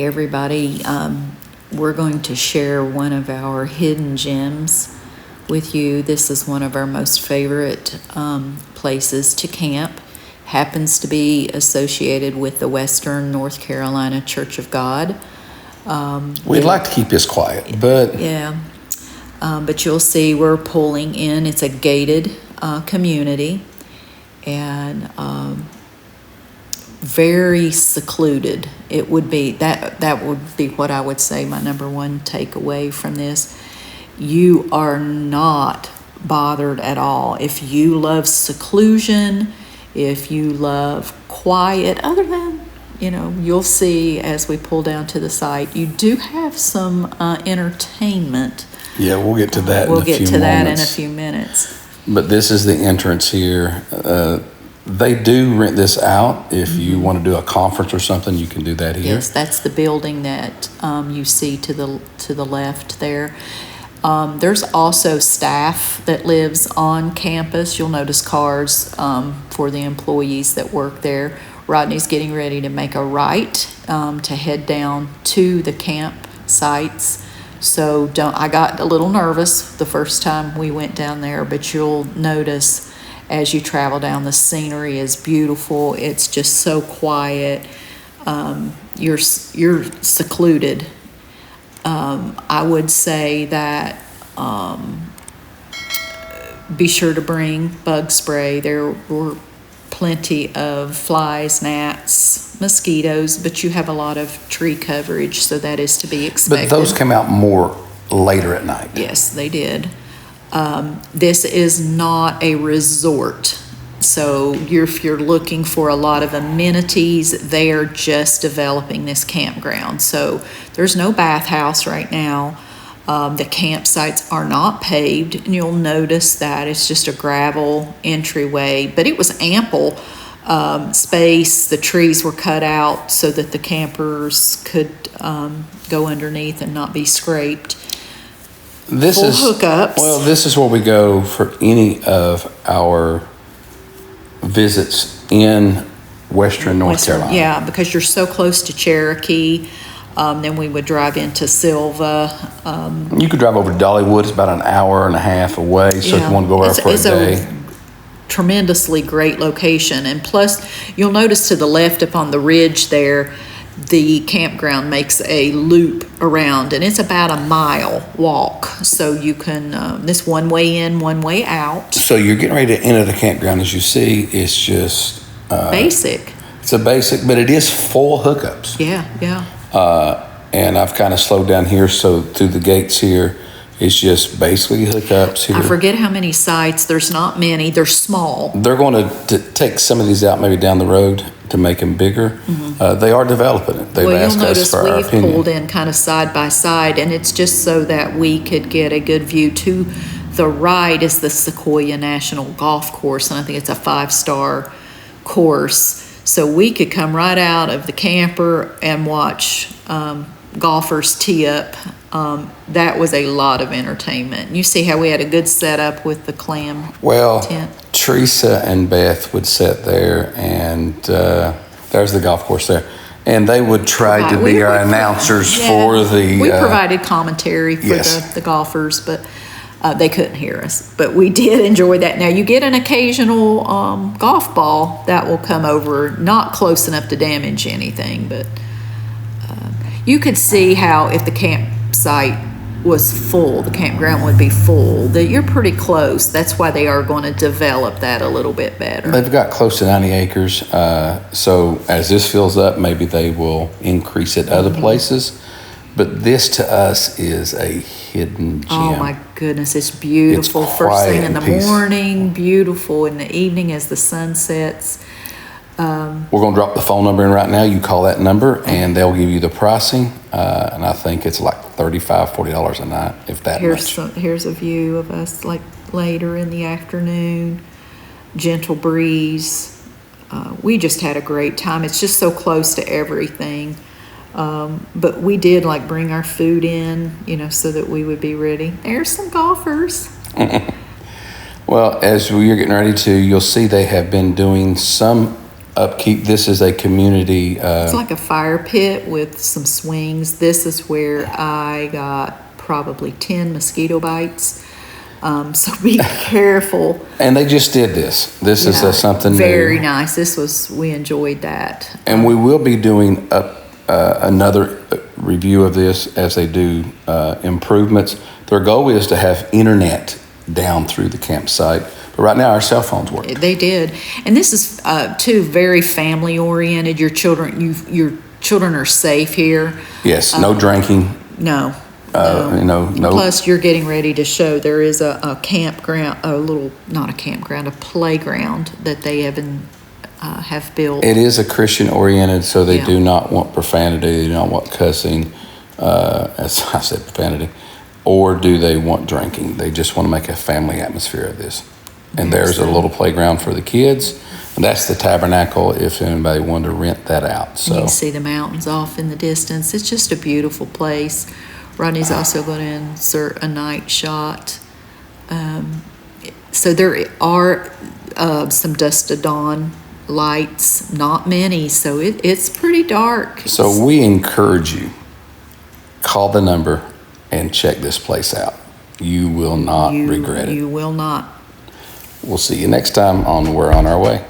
everybody. We're going to share one of our hidden gems with you. This is one of our most favorite places to camp. Happens to be associated with the Western North Carolina Church of God. We'd like to keep this quiet, but... Yeah. But you'll see we're pulling in. It's a gated community and very secluded. It would be that would be what I would say my number one takeaway from this. You are not bothered at all. If you love seclusion, if you love quiet, other than, you'll see as we pull down to the site, you do have some entertainment. Yeah, we'll get to that in a few minutes. But this is the entrance here. They do rent this out. If you want to do a conference or something, you can do that here. Yes, that's the building that you see to the left there. There's also staff that lives on campus. You'll notice cars for the employees that work there. Rodney's getting ready to make a right to head down to the campsites. So I got a little nervous the first time we went down there, but you'll notice as you travel down, the scenery is beautiful. It's just so quiet. You're secluded. I would say that be sure to bring bug spray. There were plenty of flies, gnats, mosquitoes, but you have a lot of tree coverage, so that is to be expected. But those came out more later at night. Yes, they did. This is not a resort. So if you're looking for a lot of amenities, they are just developing this campground. So there's no bathhouse right now. The campsites are not paved, and you'll notice that it's just a gravel entryway, but it was ample space. The trees were cut out so that the campers could go underneath and not be scraped. This Full is hookups. Well, this is where we go for any of our visits in Western North Carolina. Yeah, because you're so close to Cherokee. Then we would drive into Silva. You could drive over to Dollywood. It's about an hour and a half away. So if you want to go over for a day. It's a tremendously great location. And plus, you'll notice to the left up on the ridge there, the campground makes a loop around, and it's about a mile walk. So you can, this one way in, one way out. So you're getting ready to enter the campground. As you see, it's just... basic. It's a basic, but it is full hookups. Yeah. And I've kind of slowed down here, so through the gates here, it's just basically hookups here. I forget how many sites. There's not many. They're small. They're going to take some of these out maybe down the road to make them bigger. They are developing it. They've asked us for our opinion. We've pulled in kind of side by side, and it's just so that we could get a good view. To the right is the Sequoia National Golf Course, and I think it's a 5-star course. So we could come right out of the camper and watch golfers tee up. That was a lot of entertainment. You see how we had a good setup with the clam tent? Teresa and Beth would sit there, and there's the golf course there. And they would try to be our announcers for the... We provided commentary for the golfers, but they couldn't hear us. But we did enjoy that. Now, you get an occasional golf ball that will come over, not close enough to damage anything, but you could see how if the campsite was full, the campground would be full, that you're pretty close. That's why they are going to develop that a little bit better. They've got close to 90 acres. So as this fills up, maybe they will increase it other places. But this to us is a hidden gem. Oh my goodness, it's beautiful. It's first thing in the peace. Morning, beautiful in the evening as the sun sets. We're going to drop the phone number in right now. You call that number and they'll give you the pricing. And I think it's like $35, $40 a night, if that much. Here's a view of us like later in the afternoon, gentle breeze. We just had a great time. It's just so close to everything. But we did like bring our food in, so that we would be ready. There's some golfers. Well, as we're getting ready to, you'll see they have been doing some upkeep. This is a community. It's like a fire pit with some swings. This is where I got probably 10 mosquito bites. So be careful. And they just did this. This is something very new. nice. We enjoyed that. And we will be doing another review of this as they do improvements. Their goal is to have internet down through the campsite. But right now, our cell phones work. They did. And this is, too, very family-oriented. Your children are safe here. Yes, no drinking. No. No. Plus, you're getting ready to show there is a campground, not a campground, a playground that they have built. It is a Christian-oriented, so they do not want profanity. They do not want cussing, as I said, profanity. Or do they want drinking? They just want to make a family atmosphere of this. And there's a little playground for the kids. And that's the Tabernacle if anybody wanted to rent that out. So you can see the mountains off in the distance. It's just a beautiful place. Rodney's also going to insert a night shot. So there are some dusk to dawn lights, not many. So it's pretty dark. So we encourage you, call the number and check this place out. You will not regret it. You will not. We'll see you next time on We're On Our Way.